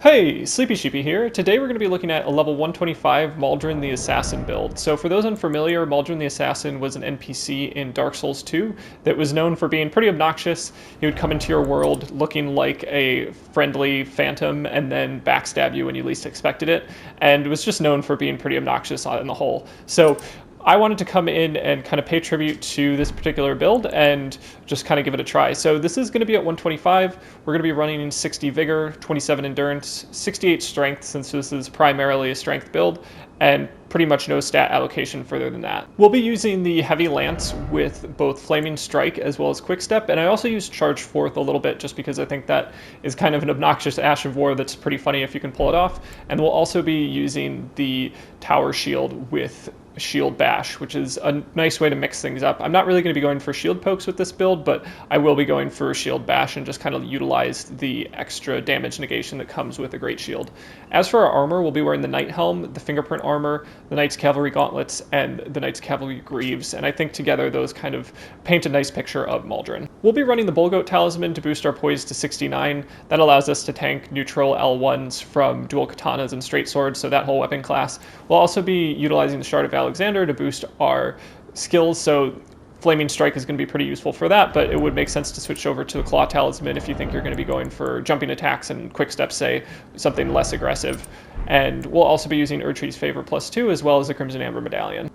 Hey, Sleepy Sheepy here. Today we're going to be looking at a level 125 Maldron the Assassin build. So for those unfamiliar, Maldron the Assassin was an NPC in Dark Souls 2 that was known for being pretty obnoxious. He would come into your world looking like a friendly phantom and then backstab you when you least expected it, and was just known for being pretty obnoxious on the whole. So I wanted to come in and kind of pay tribute to this particular build and just kind of give it a try. So this is going to be at 125. We're going to be running 60 vigor, 27 endurance, 68 strength, since this is primarily a strength build, and pretty much no stat allocation further than that. We'll be using the heavy lance with both flaming strike as well as quick step, and I also use charge forth a little bit just because I think that is kind of an obnoxious ash of war that's pretty funny if you can pull it off. And we'll also be using the tower shield with shield bash, which is a nice way to mix things up. I'm not really going to be going for shield pokes with this build, but I will be going for shield bash and just kind of utilize the extra damage negation that comes with a great shield. As for our armor, we'll be wearing the knight helm, the fingerprint armor, the knight's cavalry gauntlets, and the knight's cavalry greaves, and I think together those kind of paint a nice picture of Maldron. We'll be running the bullgoat talisman to boost our poise to 69. That allows us to tank neutral L1s from dual katanas and straight swords, so that whole weapon class. We'll also be utilizing the shard of Alexander to boost our skills, so flaming strike is going to be pretty useful for that, but it would make sense to switch over to the claw talisman if you think you're going to be going for jumping attacks and quick steps, say something less aggressive. And we'll also be using Erdtree's favor +2 as well as the Crimson Amber medallion.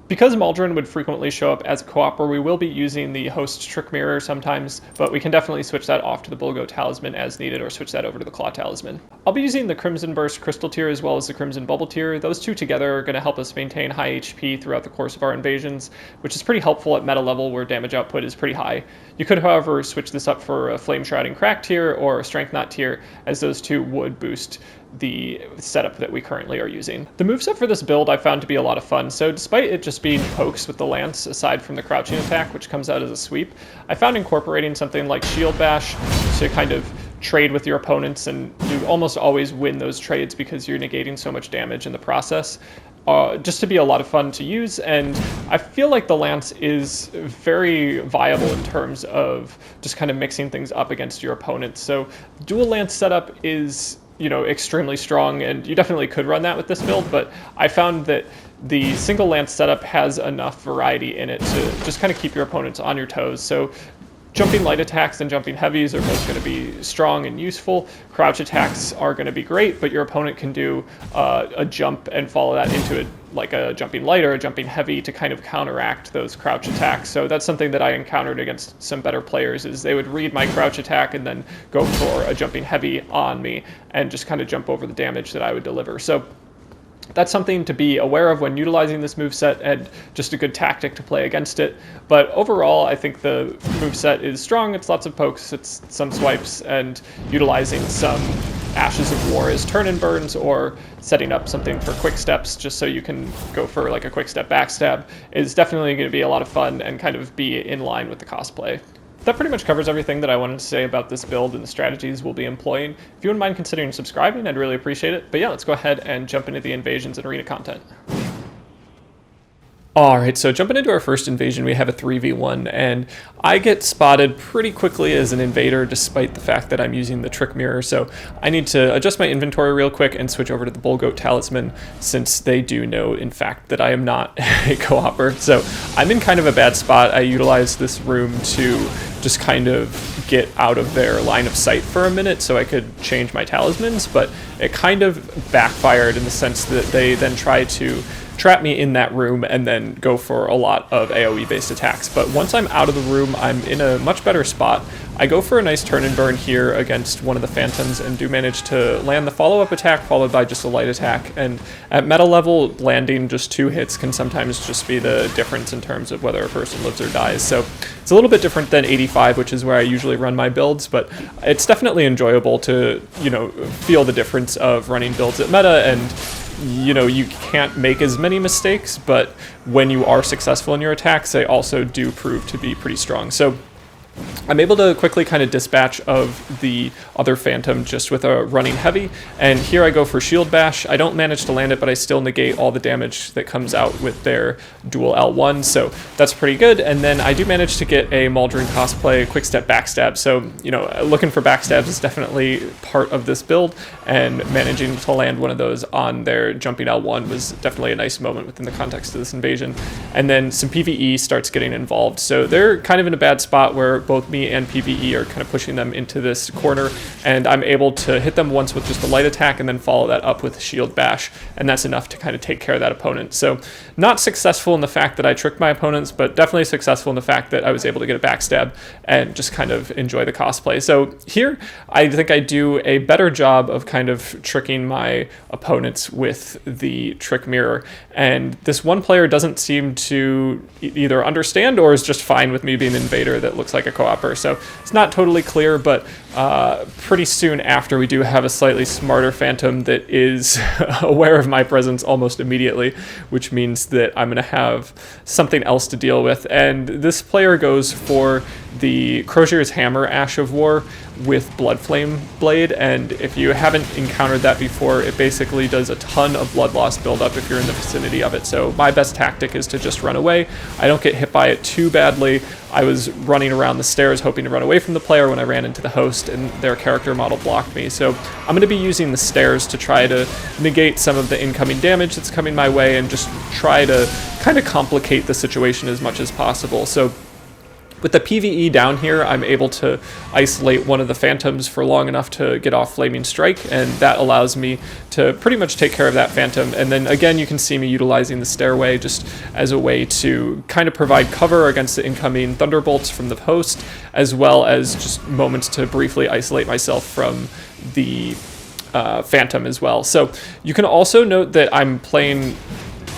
Because Maldron would frequently show up as a co-opper, we will be using the host trick mirror sometimes, but we can definitely switch that off to the bullgoat talisman as needed, or switch that over to the claw talisman. I'll be using the Crimson Burst crystal tier as well as the Crimson Bubble tier. Those two together are going to help us maintain high HP throughout the course of our invasions, which is pretty helpful at meta level where damage output is pretty high. You could, however, switch this up for a Flame Shrouding Crack tier or a Strength Knot tier, as those two would boost the setup that we currently are using. The moveset for this build I found to be a lot of fun, so despite it just being pokes with the lance, aside from the crouching attack, which comes out as a sweep, I found incorporating something like Shield Bash to kind of trade with your opponents, and you almost always win those trades because you're negating so much damage in the process. Just to be a lot of fun to use, and I feel like the lance is very viable in terms of just kind of mixing things up against your opponent. So dual lance setup is, you know, extremely strong, and you definitely could run that with this build, but I found that the single lance setup has enough variety in it to just kind of keep your opponents on your toes. So jumping light attacks and jumping heavies are both going to be strong and useful. Crouch attacks are going to be great, but your opponent can do a jump and follow that into it, like a jumping light or a jumping heavy, to kind of counteract those crouch attacks. So that's something that I encountered against some better players, is they would read my crouch attack and then go for a jumping heavy on me and just kind of jump over the damage that I would deliver. So that's something to be aware of when utilizing this moveset, and just a good tactic to play against it. But overall, I think the moveset is strong. It's lots of pokes, it's some swipes, and utilizing some Ashes of War as turn and burns, or setting up something for quick steps just so you can go for like a quick step backstab, is definitely going to be a lot of fun and kind of be in line with the cosplay. That pretty much covers everything that I wanted to say about this build and the strategies we'll be employing. If you wouldn't mind considering subscribing, I'd really appreciate it. But yeah, let's go ahead and jump into the invasions and arena content. Alright, so jumping into our first invasion, we have a 3v1, and I get spotted pretty quickly as an invader despite the fact that I'm using the trick mirror, so I need to adjust my inventory real quick and switch over to the bullgoat talisman, since they do know, in fact, that I am not a co-opper. So I'm in kind of a bad spot. I utilize this room to just kind of get out of their line of sight for a minute so I could change my talismans, but it kind of backfired in the sense that they then tried to trap me in that room and then go for a lot of AoE based attacks. But once I'm out of the room, I'm in a much better spot. I go for a nice turn and burn here against one of the phantoms and do manage to land the follow-up attack followed by just a light attack. And at meta level, landing just 2 hits can sometimes just be the difference in terms of whether a person lives or dies. So it's a little bit different than 85, which is where I usually run my builds, but it's definitely enjoyable to, you know, feel the difference of running builds at meta. And you know, you can't make as many mistakes, but when you are successful in your attacks, they also do prove to be pretty strong. So I'm able to quickly kind of dispatch of the other Phantom just with a running heavy, and here I go for Shield Bash. I don't manage to land it, but I still negate all the damage that comes out with their dual L1, so that's pretty good. And then I do manage to get a Maldron Cosplay quick step backstab, so, you know, looking for backstabs is definitely part of this build, and managing to land one of those on their jumping L1 was definitely a nice moment within the context of this invasion. And then some PvE starts getting involved, so they're kind of in a bad spot where both me and PvE are kind of pushing them into this corner, and I'm able to hit them once with just a light attack and then follow that up with a shield bash, and that's enough to kind of take care of that opponent. So not successful in the fact that I tricked my opponents, but definitely successful in the fact that I was able to get a backstab and just kind of enjoy the cosplay. So here I think I do a better job of kind of tricking my opponents with the trick mirror, and this one player doesn't seem to either understand or is just fine with me being an invader that looks like a co-opper. So it's not totally clear, but pretty soon after we do have a slightly smarter Phantom that is aware of my presence almost immediately, which means that I'm going to have something else to deal with. And this player goes for the Crozier's Hammer Ash of War with Bloodflame Blade, and if you haven't encountered that before, it basically does a ton of blood loss buildup if you're in the vicinity of it. So my best tactic is to just run away. I don't get hit by it too badly. I was running around the stairs hoping to run away from the player when I ran into the host, and their character model blocked me. So I'm going to be using the stairs to try to negate some of the incoming damage that's coming my way and just try to kind of complicate the situation as much as possible. So with the PvE down here, I'm able to isolate one of the Phantoms for long enough to get off Flaming Strike, and that allows me to pretty much take care of that Phantom. And then again, you can see me utilizing the stairway just as a way to kind of provide cover against the incoming Thunderbolts from the host, as well as just moments to briefly isolate myself from the Phantom as well. So you can also note that I'm playing,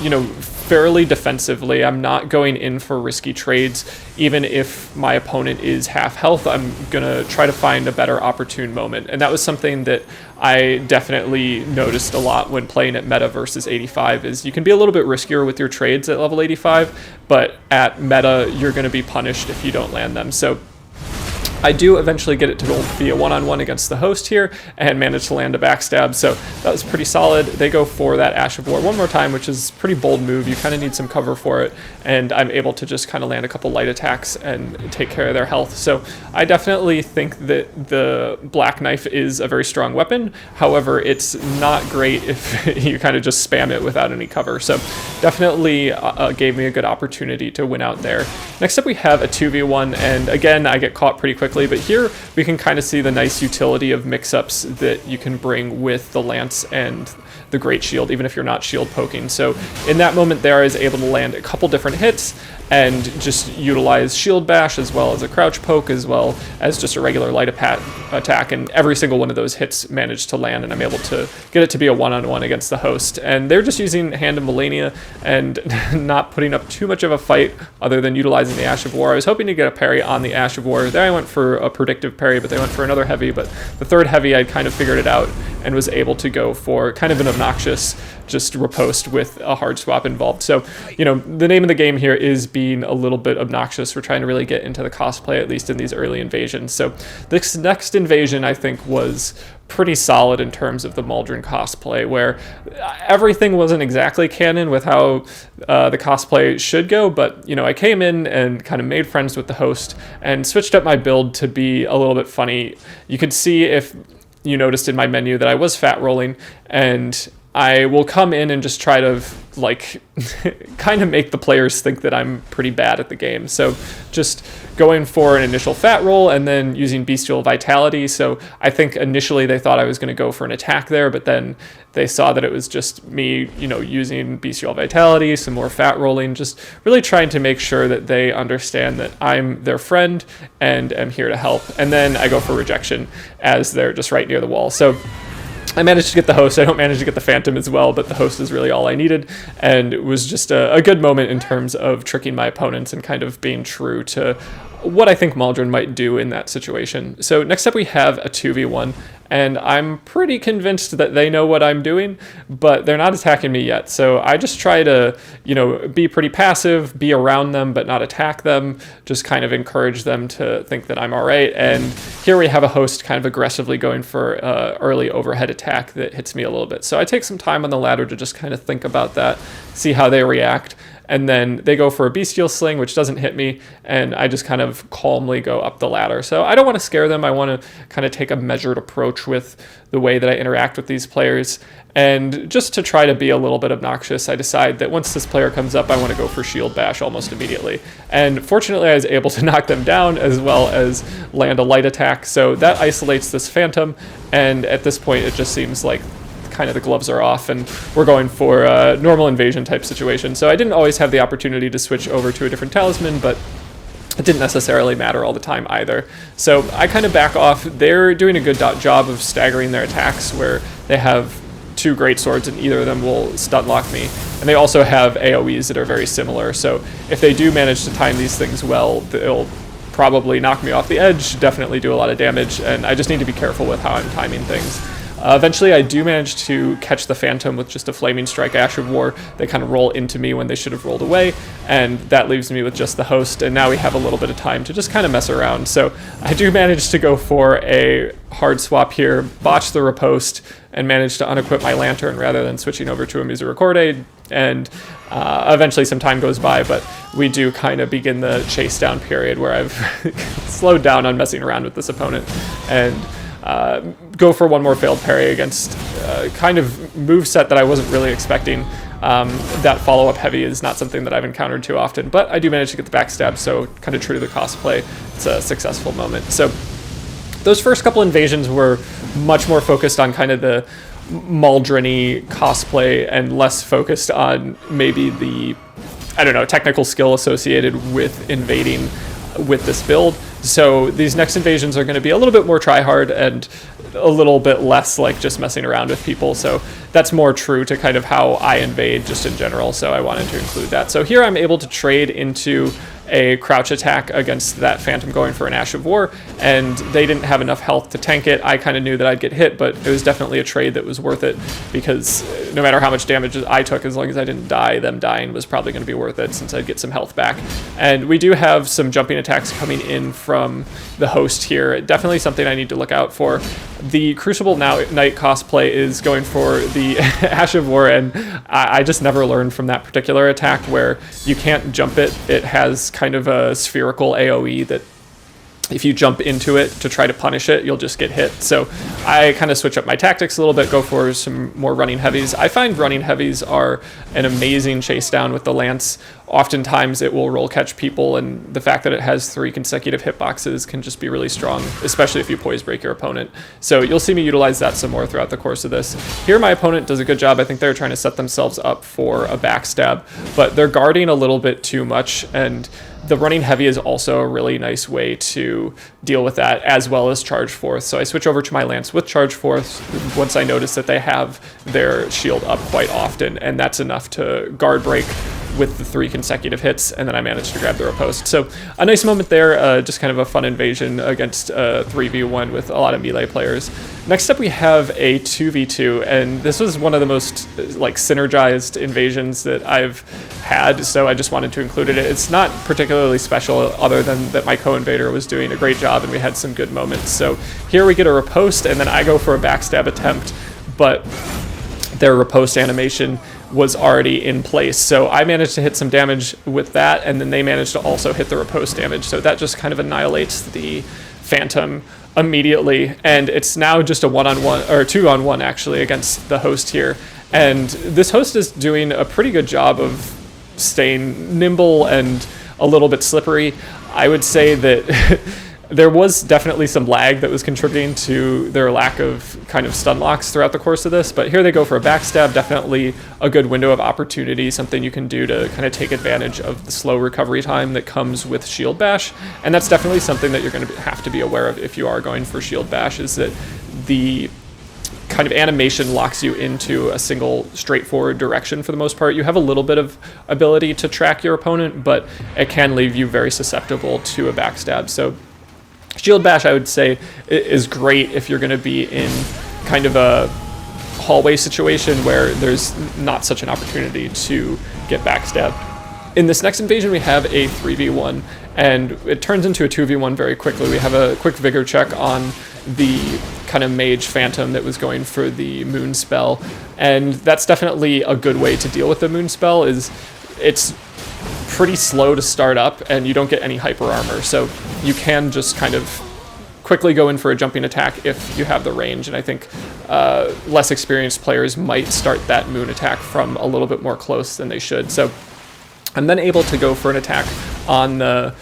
you know, fairly defensively. I'm not going in for risky trades. Even if my opponent is half health, I'm gonna try to find a better opportune moment. And that was something that I definitely noticed a lot when playing at meta versus 85, is you can be a little bit riskier with your trades at level 85, but at meta, you're gonna be punished if you don't land them. So I do eventually get it to be a one-on-one against the host here and manage to land a backstab, so that was pretty solid. They go for that Ash of War one more time, which is a pretty bold move. You kind of need some cover for it, and I'm able to just kind of land a couple light attacks and take care of their health. So I definitely think that the Black Knife is a very strong weapon. However, it's not great if you kind of just spam it without any cover. So definitely gave me a good opportunity to win out there. Next up we have a 2v1, and again, I get caught pretty quickly, but here we can kind of see the nice utility of mix-ups that you can bring with the Lance and the Great Shield, even if you're not shield poking. So in that moment there, I was able to land a couple different hits and just utilize Shield Bash as well as a Crouch Poke as well as just a regular light attack, and every single one of those hits managed to land, and I'm able to get it to be a one-on-one against the host. And they're just using Hand of Melania and not putting up too much of a fight other than utilizing the Ash of War. I was hoping to get a parry on the Ash of War. There I went for a predictive parry, but they went for another heavy, but the third heavy I'd kind of figured it out and was able to go for kind of an obnoxious just riposte with a hard swap involved. So, you know, the name of the game here is being a little bit obnoxious. We're trying to really get into the cosplay, at least in these early invasions. So this next invasion, I think, was pretty solid in terms of the Maldron cosplay, where everything wasn't exactly canon with how the cosplay should go, but, you know, I came in and kind of made friends with the host and switched up my build to be a little bit funny. You could see, if you noticed in my menu, that I was fat rolling, and I will come in and just try to, like, kind of make the players think that I'm pretty bad at the game. So just going for an initial fat roll and then using Bestial Vitality. So I think initially they thought I was going to go for an attack there, but then they saw that it was just me, you know, using Bestial Vitality, some more fat rolling, just really trying to make sure that they understand that I'm their friend and am here to help. And then I go for rejection as they're just right near the wall. So I managed to get the host. I don't manage to get the Phantom as well, but the host is really all I needed, and it was just a good moment in terms of tricking my opponents and kind of being true to what I think Maldron might do in that situation. So next up we have a 2v1, and I'm pretty convinced that they know what I'm doing, but they're not attacking me yet. So I just try to, be pretty passive, be around them, but not attack them, just kind of encourage them to think that I'm all right. And here we have a host kind of aggressively going for early overhead attack that hits me a little bit. So I take some time on the ladder to just kind of think about that, see how they react. And then they go for a bestial sling, which doesn't hit me, and I just kind of calmly go up the ladder. So I don't want to scare them. I want to kind of take a measured approach with the way that I interact with these players. And just to try to be a little bit obnoxious, I decide that once this player comes up, I want to go for shield bash almost immediately. And fortunately, I was able to knock them down as well as land a light attack. So that isolates this phantom, and at this point, it just seems like kind of the gloves are off and we're going for a normal invasion type situation. So I didn't always have the opportunity to switch over to a different talisman, but it didn't necessarily matter all the time either. So I kind of back off. They're doing a good job of staggering their attacks where they have 2 great swords and either of them will stun lock me. And they also have AoEs that are very similar. So if they do manage to time these things well, they'll probably knock me off the edge, definitely do a lot of damage, and I just need to be careful with how I'm timing things. Eventually, I do manage to catch the Phantom with just a Flaming Strike Ash of War. They kind of roll into me when they should have rolled away, and that leaves me with just the host, and now we have a little bit of time to just kind of mess around. So I do manage to go for a hard swap here, botch the riposte, and manage to unequip my lantern rather than switching over to a Misericordia, and eventually some time goes by, but we do kind of begin the chase down period where I've slowed down on messing around with this opponent, and go for one more failed parry against kind of moveset that I wasn't really expecting. That follow-up heavy is not something that I've encountered too often, but I do manage to get the backstab, so kind of true to the cosplay, it's a successful moment. So those first couple invasions were much more focused on kind of the Maldron-y cosplay and less focused on maybe the, technical skill associated with invading with this build. So these next invasions are going to be a little bit more try-hard and a little bit less like just messing around with people. So that's more true to kind of how I invade just in general. So I wanted to include that. So here I'm able to trade into a crouch attack against that Phantom going for an Ash of War, and they didn't have enough health to tank it. I kind of knew that I'd get hit, but it was definitely a trade that was worth it because no matter how much damage I took, as long as I didn't die, them dying was probably going to be worth it since I'd get some health back. And we do have some jumping attacks coming in from the host here. Definitely something I need to look out for. The Crucible Knight cosplay is going for the Ash of War, and I just never learned from that particular attack where you can't jump it. It has kind of a spherical AoE that if you jump into it to try to punish it, you'll just get hit. So I kind of switch up my tactics a little bit, go for some more running heavies. I find running heavies are an amazing chase down with the lance. Oftentimes it will roll catch people, and the fact that it has 3 consecutive hitboxes can just be really strong, especially if you poise break your opponent. So you'll see me utilize that some more throughout the course of this. Here my opponent does a good job. I think they're trying to set themselves up for a backstab, but they're guarding a little bit too much, and the running heavy is also a really nice way to deal with that, as well as charge forth. So I switch over to my lance with charge forth once I notice that they have their shield up quite often, and that's enough to guard break with the 3 consecutive hits, and then I managed to grab the riposte. So a nice moment there, just kind of a fun invasion against 3v1 with a lot of melee players. Next up we have a 2v2, and this was one of the most synergized invasions that I've had, so I just wanted to include it. It's not particularly special other than that my co-invader was doing a great job and we had some good moments. So here we get a riposte, and then I go for a backstab attempt, but their riposte animation was already in place. So I managed to hit some damage with that, and then they managed to also hit the riposte damage. So that just kind of annihilates the Phantom immediately, and it's now just a 1-on-1 or 2-on-1 actually against the host here. And this host is doing a pretty good job of staying nimble and a little bit slippery. I would say that there was definitely some lag that was contributing to their lack of kind of stun locks throughout the course of this, but here they go for a backstab, definitely a good window of opportunity, something you can do to kind of take advantage of the slow recovery time that comes with shield bash, and that's definitely something that you're going to have to be aware of if you are going for shield bash, is that the kind of animation locks you into a single straightforward direction for the most part. You have a little bit of ability to track your opponent, but it can leave you very susceptible to a backstab. So Shield Bash, I would say, is great if you're going to be in kind of a hallway situation where there's not such an opportunity to get backstabbed. In this next invasion, we have a 3v1, and it turns into a 2v1 very quickly. We have a quick vigor check on the kind of mage phantom that was going for the moon spell, and that's definitely a good way to deal with the moon spell. Is it's pretty slow to start up, and you don't get any hyper armor, so you can just kind of quickly go in for a jumping attack if you have the range, and I think less experienced players might start that moon attack from a little bit more close than they should. So I'm then able to go for an attack on the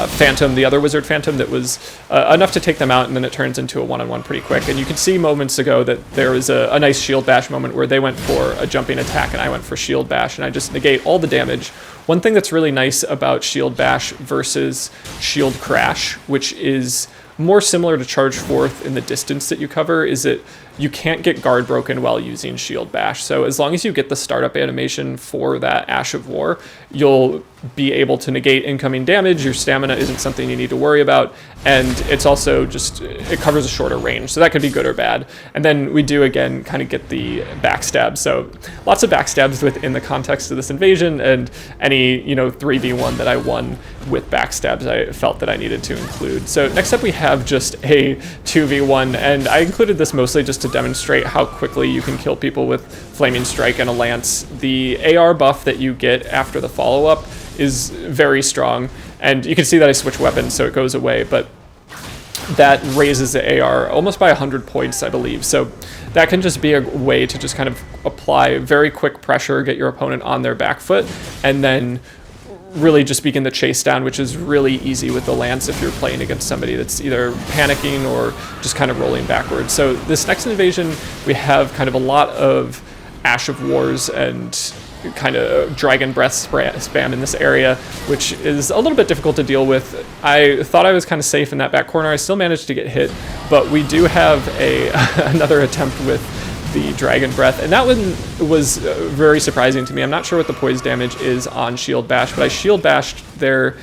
Phantom, the other wizard Phantom, that was enough to take them out, and then it turns into a one-on-one pretty quick. And you could see moments ago that there was a nice shield bash moment where they went for a jumping attack and I went for shield bash, and I just negate all the damage. One thing that's really nice about shield bash versus shield crash, which is more similar to charge forth in the distance that you cover, is that you can't get guard broken while using shield bash. So as long as you get the startup animation for that Ash of War, you'll be able to negate incoming damage. Your stamina isn't something you need to worry about, and it's also just, it covers a shorter range, so that could be good or bad. And then we do again kind of get the backstab, so lots of backstabs within the context of this invasion, and any 3v1 that I won with backstabs I felt that I needed to include. So next up we have just a 2v1, and I included this mostly just to demonstrate how quickly you can kill people with Flaming Strike and a Lance. The AR buff that you get after the follow-up is very strong, and you can see that I switch weapons so it goes away, but that raises the AR almost by 100 points, I believe. So that can just be a way to just kind of apply very quick pressure, get your opponent on their back foot, and then really just begin the chase down, which is really easy with the Lance if you're playing against somebody that's either panicking or just kind of rolling backwards. So this next invasion, we have kind of a lot of Ash of Wars and kind of Dragon Breath spam in this area, which is a little bit difficult to deal with. I thought I was kind of safe in that back corner. I still managed to get hit, but we do have another attempt with the Dragon Breath, and that one was very surprising to me. I'm not sure what the poise damage is on Shield Bash, but I Shield Bashed their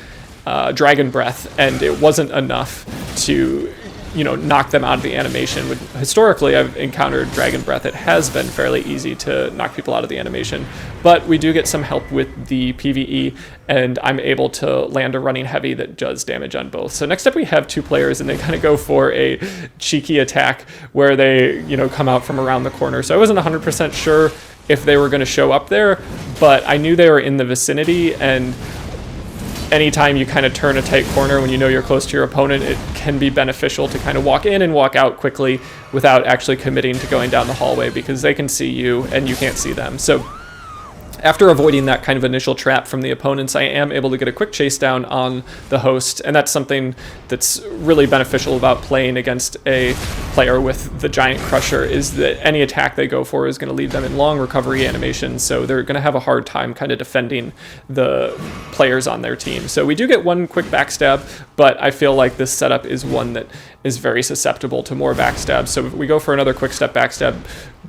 Dragon Breath, and it wasn't enough to knock them out of the animation. Historically, I've encountered Dragon Breath. It has been fairly easy to knock people out of the animation, but we do get some help with the PvE, and I'm able to land a running heavy that does damage on both. So next up we have two players, and they kind of go for a cheeky attack where they come out from around the corner. So I wasn't 100% sure if they were going to show up there, but I knew they were in the vicinity, and anytime you kind of turn a tight corner when you know you're close to your opponent, it can be beneficial to kind of walk in and walk out quickly without actually committing to going down the hallway, because they can see you and you can't see them. So after avoiding that kind of initial trap from the opponents, I am able to get a quick chase down on the host, and that's something that's really beneficial about playing against a player with the Giant Crusher, is that any attack they go for is going to leave them in long recovery animations, so they're going to have a hard time kind of defending the players on their team. So we do get one quick backstab, but I feel like this setup is one that is very susceptible to more backstabs. So we go for another quick step backstab,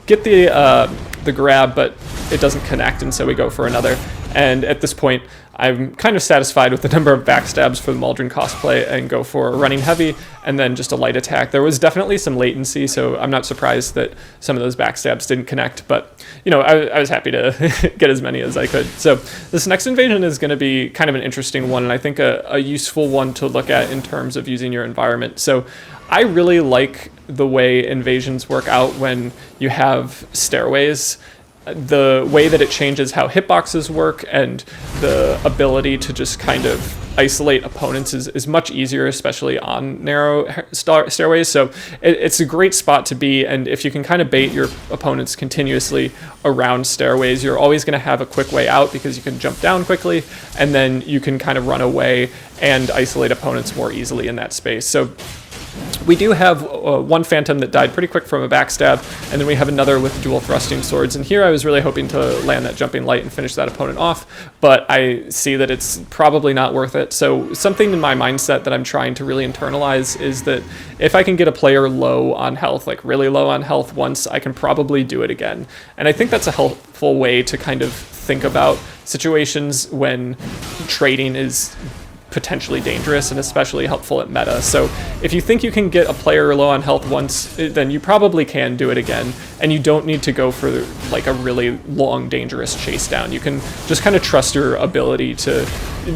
get the grab, but it doesn't connect, and so we go for another. And at this point, I'm kind of satisfied with the number of backstabs for the Maldron cosplay and go for a running heavy and then just a light attack. There was definitely some latency, so I'm not surprised that some of those backstabs didn't connect, but I was happy to get as many as I could. So this next invasion is going to be kind of an interesting one, and I think a useful one to look at in terms of using your environment. So I really like the way invasions work out when you have stairways. The way that it changes how hitboxes work and the ability to just kind of isolate opponents is much easier, especially on narrow stairways. So it's a great spot to be, and if you can kind of bait your opponents continuously around stairways, you're always going to have a quick way out because you can jump down quickly, and then you can kind of run away and isolate opponents more easily in that space. So we do have one Phantom that died pretty quick from a backstab, and then we have another with dual thrusting swords. And here I was really hoping to land that jumping light and finish that opponent off, but I see that it's probably not worth it. So something in my mindset that I'm trying to really internalize is that if I can get a player low on health, like really low on health once, I can probably do it again. And I think that's a helpful way to kind of think about situations when trading is potentially dangerous and especially helpful at meta. So if you think you can get a player low on health once, then you probably can do it again, and you don't need to go for like a really long, dangerous chase down. You can just kind of trust your ability to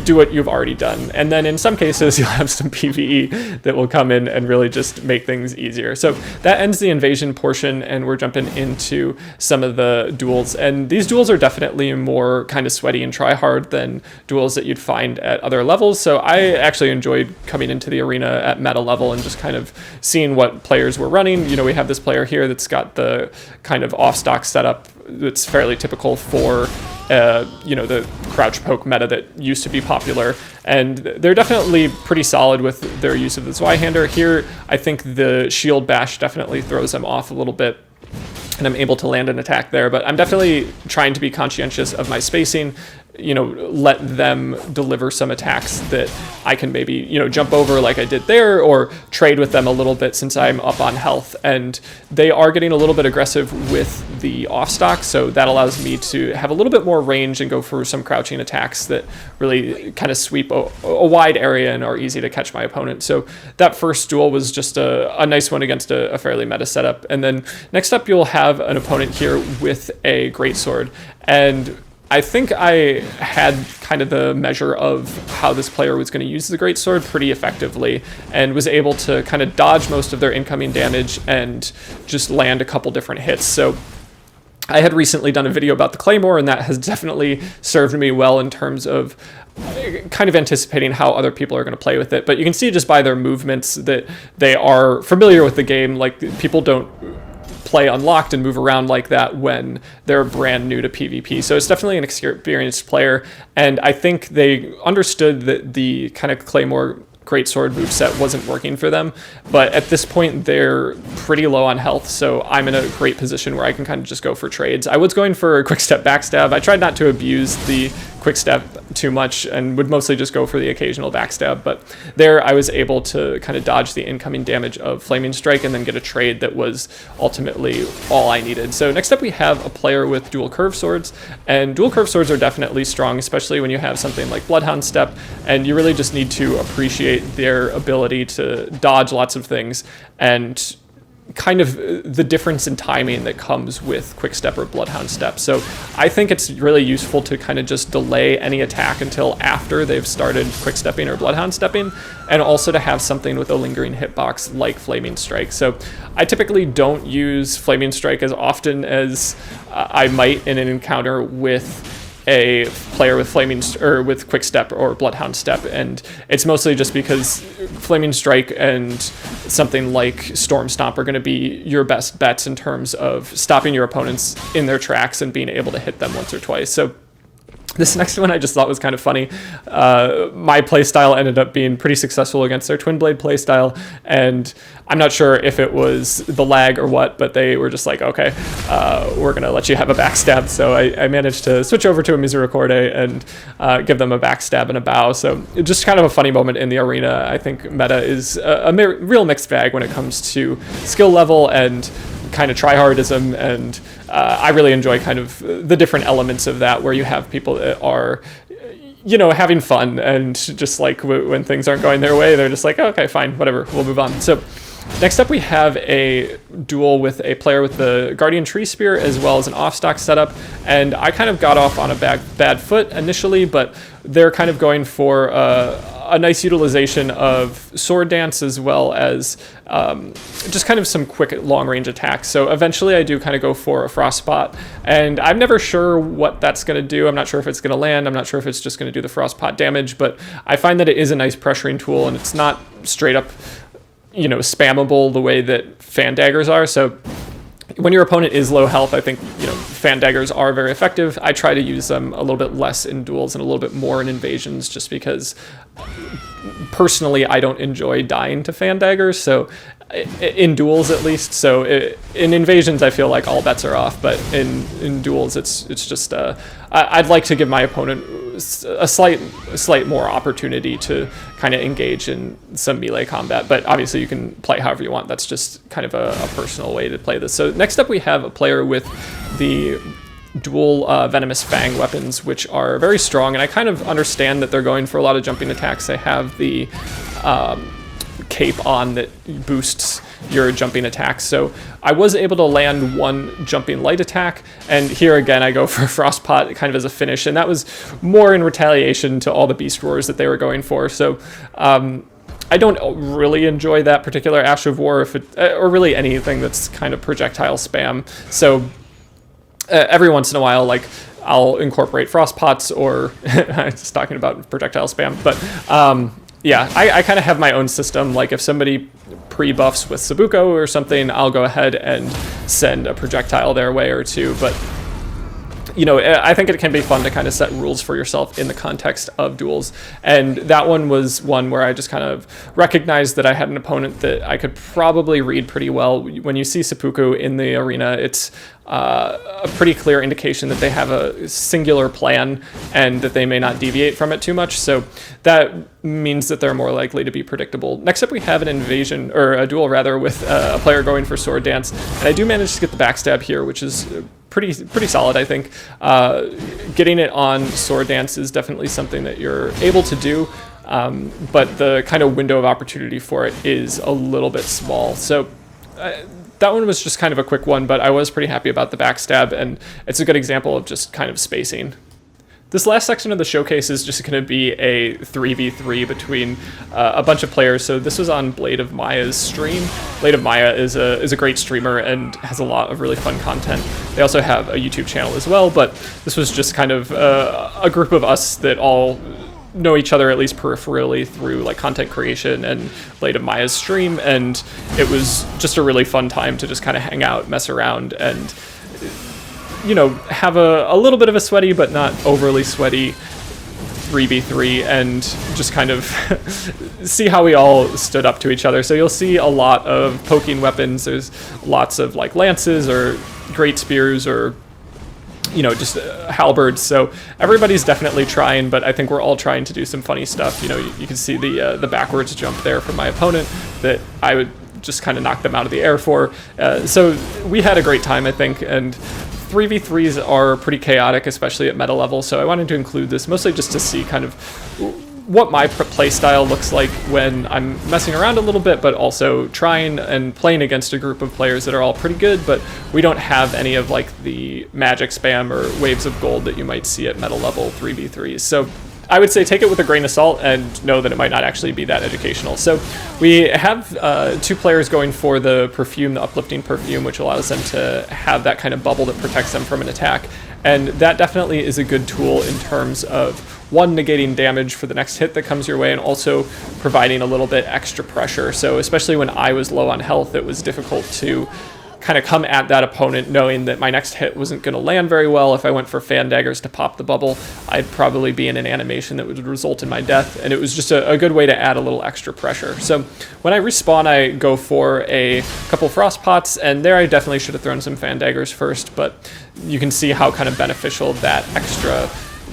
do what you've already done. And then in some cases, you'll have some PvE that will come in and really just make things easier. So that ends the invasion portion, and we're jumping into some of the duels. And these duels are definitely more kind of sweaty and try hard than duels that you'd find at other levels. So I actually enjoyed coming into the arena at meta level and just kind of seeing what players were running. You know, we have this player here that's got the kind of off-stock setup that's fairly typical for you know, the crouch poke meta that used to be popular, and they're definitely pretty solid with their use of the Zweihander. Here, I think the shield bash definitely throws them off a little bit, and I'm able to land an attack there, but I'm definitely trying to be conscientious of my spacing, you know, let them deliver some attacks that I can maybe, you know, jump over like I did there, or trade with them a little bit since I'm up on health. And they are getting a little bit aggressive with the off stock, so that allows me to have a little bit more range and go for some crouching attacks that really kind of sweep a wide area and are easy to catch my opponent. So that first duel was just a nice one against a fairly meta setup. And then next up, you'll have an opponent here with a greatsword, and I think I had kind of the measure of how this player was going to use the greatsword pretty effectively, and was able to kind of dodge most of their incoming damage and just land a couple different hits. So I had recently done a video about the Claymore, and that has definitely served me well in terms of kind of anticipating how other people are going to play with it. But you can see just by their movements that they are familiar with the game. Like, people don't play unlocked and move around like that when they're brand new to PvP. So it's definitely an experienced player, and I think they understood that the kind of Claymore greatsword moveset wasn't working for them, but at this point they're pretty low on health, so I'm in a great position where I can kind of just go for trades. I was going for a quick step backstab. I tried not to abuse the quick step too much and would mostly just go for the occasional backstab, but there I was able to kind of dodge the incoming damage of Flaming Strike and then get a trade that was ultimately all I needed. So next up we have a player with dual curve swords, and dual curve swords are definitely strong, especially when you have something like Bloodhound Step, and you really just need to appreciate their ability to dodge lots of things and kind of the difference in timing that comes with Quick Step or Bloodhound Step. So I think it's really useful to kind of just delay any attack until after they've started Quick Stepping or Bloodhound Stepping, and also to have something with a lingering hitbox like Flaming Strike. So I typically don't use Flaming Strike as often as I might in an encounter with a player with with Quick Step or Bloodhound Step, and it's mostly just because Flaming Strike and something like Storm Stomp are going to be your best bets in terms of stopping your opponents in their tracks and being able to hit them once or twice. So this next one I just thought was kind of funny. My playstyle ended up being pretty successful against their Twin Blade playstyle, and I'm not sure if it was the lag or what, but they were just like, okay, we're going to let you have a backstab. So I managed to switch over to a Misericorde and give them a backstab and a bow. So just kind of a funny moment in the arena. I think meta is a real mixed bag when it comes to skill level and kind of tryhardism, and I really enjoy kind of the different elements of that, where you have people that are, you know, having fun, and just like when things aren't going their way, they're just like, oh, okay, fine, whatever, we'll move on. So next up we have a duel with a player with the Guardian Tree Spear as well as an off-stock setup, and I kind of got off on a bad foot initially, but they're kind of going for a nice utilization of Sword Dance as well as just kind of some quick long-range attacks. So eventually I do kind of go for a Frost Spot, and I'm never sure what that's going to do. I'm not sure if it's going to land. I'm not sure if it's just going to do the Frost Pot damage, but I find that it is a nice pressuring tool, and it's not straight up, you know, spammable the way that Fan Daggers are. So when your opponent is low health, I think, you know, Fan Daggers are very effective. I try to use them a little bit less in duels and a little bit more in invasions, just because personally I don't enjoy dying to Fan Daggers, so in duels at least. So in invasions I feel like all bets are off, but in duels it's just I'd like to give my opponent a slight more opportunity to kind of engage in some melee combat, but obviously you can play however you want. That's just kind of a personal way to play this. So next up we have a player with the dual Venomous Fang weapons, which are very strong, and I kind of understand that they're going for a lot of jumping attacks. They have the cape on that boosts your jumping attacks, so I was able to land one jumping light attack, and here again I go for Frostpot kind of as a finish, and that was more in retaliation to all the Beast Roars that they were going for. So I don't really enjoy that particular Ash of War, or really anything that's kind of projectile spam. So every once in a while, like, I'll incorporate Frostpots, or I'm just talking about projectile spam, but yeah, I kind of have my own system. Like, if somebody pre-buffs with Sabuko or something, I'll go ahead and send a projectile their way or two. But, you know, I think it can be fun to kind of set rules for yourself in the context of duels. And that one was one where I just kind of recognized that I had an opponent that I could probably read pretty well. When you see seppuku in the arena, it's a pretty clear indication that they have a singular plan and that they may not deviate from it too much. So that means that they're more likely to be predictable. Next up, we have an invasion, or a duel rather, with a player going for sword dance. And I do manage to get the backstab here, which is pretty solid, I think. Getting it on sword dance is definitely something that you're able to do, but the kind of window of opportunity for it is a little bit small. So that one was just kind of a quick one, but I was pretty happy about the backstab, and it's a good example of just kind of spacing. This last section of the showcase is just going to be a 3v3 between a bunch of players. So this was on Blade of Maya's stream. Blade of Maya is a great streamer and has a lot of really fun content. They also have a YouTube channel as well, but this was just kind of a group of us that all know each other, at least peripherally, through like content creation and Blade of Maya's stream, and it was just a really fun time to just kind of hang out, mess around, and, you know, have a little bit of a sweaty but not overly sweaty 3v3, and just kind of see how we all stood up to each other. So you'll see a lot of poking weapons. There's lots of like lances or great spears, or, you know, just halberds. So everybody's definitely trying, but I think we're all trying to do some funny stuff. You know, you can see the backwards jump there from my opponent that I would just kind of knock them out of the air for. So we had a great time, I think, and 3v3s are pretty chaotic, especially at meta level, so I wanted to include this mostly just to see kind of what my play style looks like when I'm messing around a little bit, but also trying and playing against a group of players that are all pretty good, but we don't have any of like the magic spam or waves of gold that you might see at meta level 3v3s. So I would say take it with a grain of salt and know that it might not actually be that educational. So we have two players going for the perfume, the uplifting perfume, which allows them to have that kind of bubble that protects them from an attack. And that definitely is a good tool in terms of, one, negating damage for the next hit that comes your way, and also providing a little bit extra pressure. So especially when I was low on health, it was difficult to kind of come at that opponent knowing that my next hit wasn't going to land very well. If I went for fan daggers to pop the bubble, I'd probably be in an animation that would result in my death, and it was just a good way to add a little extra pressure. So when I respawn, I go for a couple frost pots, and there I definitely should have thrown some fan daggers first, but you can see how kind of beneficial that extra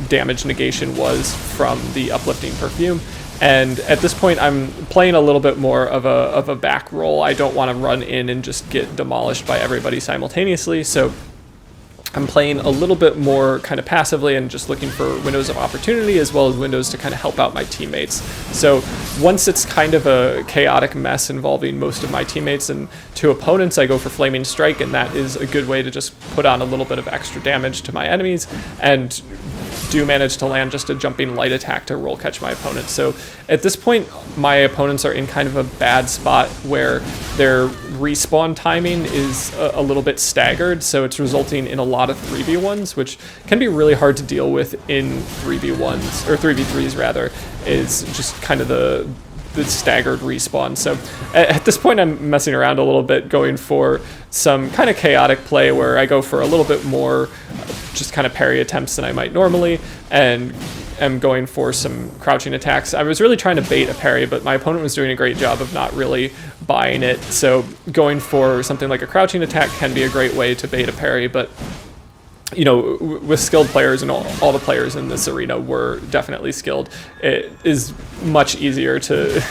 damage negation was from the uplifting perfume. And at this point, I'm playing a little bit more of a back roll. I don't want to run in and just get demolished by everybody simultaneously, so I'm playing a little bit more kind of passively and just looking for windows of opportunity, as well as windows to kind of help out my teammates. So once it's kind of a chaotic mess involving most of my teammates and two opponents, I go for Flaming Strike, and that is a good way to just put on a little bit of extra damage to my enemies, and do manage to land just a jumping light attack to roll catch my opponent. So at this point, my opponents are in kind of a bad spot where their respawn timing is a little bit staggered, so it's resulting in a lot of 3v1s, which can be really hard to deal with in 3v1s, or 3v3s rather, is just kind of the staggered respawn. So at this point, I'm messing around a little bit, going for some kind of chaotic play where I go for a little bit more just kind of parry attempts than I might normally, and am going for some crouching attacks. I was really trying to bait a parry, but my opponent was doing a great job of not really buying it. So going for something like a crouching attack can be a great way to bait a parry, but with skilled players, and all the players in this arena were definitely skilled, it is much easier to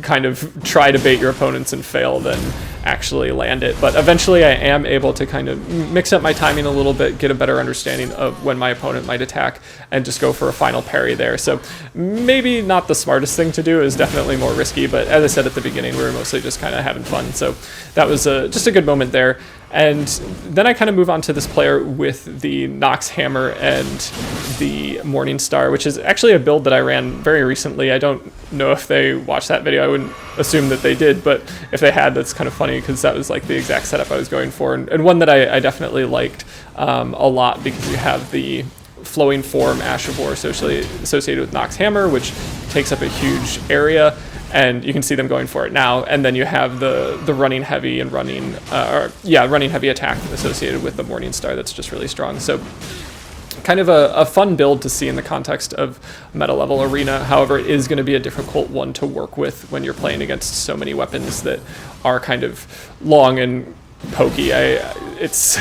kind of try to bait your opponents and fail than actually land it. But eventually I am able to kind of mix up my timing a little bit, get a better understanding of when my opponent might attack, and just go for a final parry there. So maybe not the smartest thing to do, is definitely more risky, but as I said at the beginning, we were mostly just kind of having fun. So that was just a good moment there. And then I kind of move on to this player with the Nox Hammer and the Morning Star, which is actually a build that I ran very recently. I don't know if they watched that video. I wouldn't assume that they did, but if they had, that's kind of funny because that was like the exact setup I was going for, and one that I definitely liked a lot, because you have the flowing form Ashavor associated with Nox Hammer, which takes up a huge area, and you can see them going for it now. And then you have the running heavy and running heavy attack associated with the Morning Star that's just really strong. So kind of a fun build to see in the context of meta level arena. However, it is going to be a difficult one to work with when you're playing against so many weapons that are kind of long and pokey. It's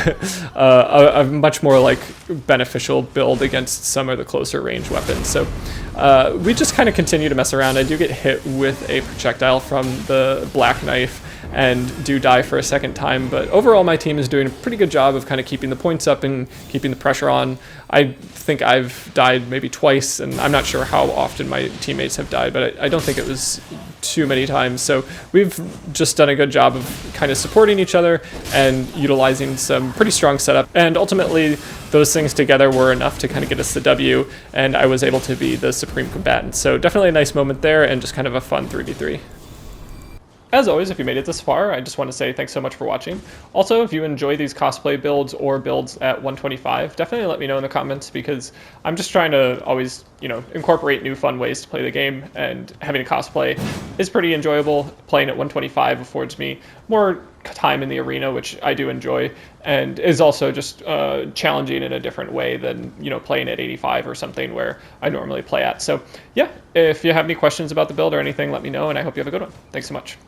a much more like beneficial build against some of the closer range weapons. So we just kind of continue to mess around. I do get hit with a projectile from the Black Knife and do die for a second time, but overall my team is doing a pretty good job of kind of keeping the points up and keeping the pressure on. I think I've died maybe twice, and I'm not sure how often my teammates have died, but I don't think it was too many times. So we've just done a good job of kind of supporting each other and utilizing some pretty strong setup, and ultimately those things together were enough to kind of get us the W, and I was able to be the supreme combatant. So definitely a nice moment there, and just kind of a fun 3v3. As always, if you made it this far, I just want to say thanks so much for watching. Also, if you enjoy these cosplay builds or builds at 125, definitely let me know in the comments, because I'm just trying to always, incorporate new fun ways to play the game, and having a cosplay is pretty enjoyable. Playing at 125 affords me more time in the arena, which I do enjoy, and is also just challenging in a different way than playing at 85 or something where I normally play at. So yeah, if you have any questions about the build or anything, let me know, and I hope you have a good one. Thanks so much.